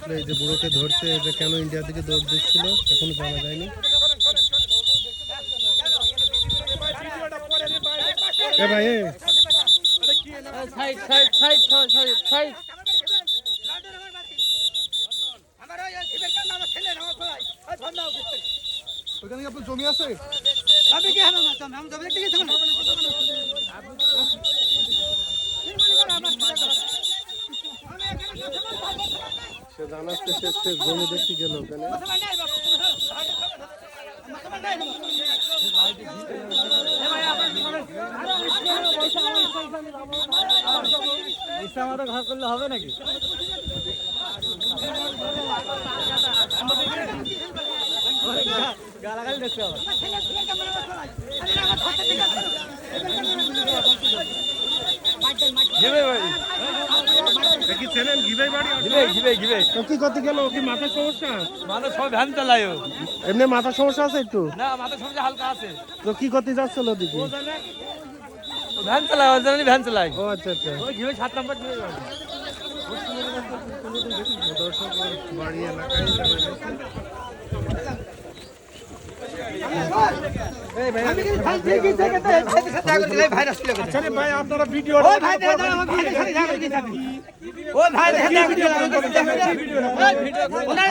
আসলে এই যে বুড়োকে ধরছে, এটা কেন ইন্ডিয়ার দিকে দৌড় দিচ্ছিল এখনো জানা যায়নি। এ ভাই ওখানে কি আপনার জমি আছে? সে জানাচ্ছে সে জমি দেখতে গেল ওখানে। ঘর করলে হবে নাকি? গালাগালি দেখতে হবে। কি করতে গেল? কি মাথার সমস্যা? মানুষ সব ভ্যান চালায়। এমনি মাথার সমস্যা আছে একটু? না, মাথার সমস্যা হালকা আছে। তো কি করতে যাচ্ছিল ওদিকে? ভ্যান চালায়, ভ্যান চালায়। ও আচ্ছা আচ্ছা। ওই ঘিবে 7 নম্বর ঘিবে যাবে। দর্শক বাড়ি এলাকায় জানা গেছে। ভাই আপনারা ভিডিও ভাই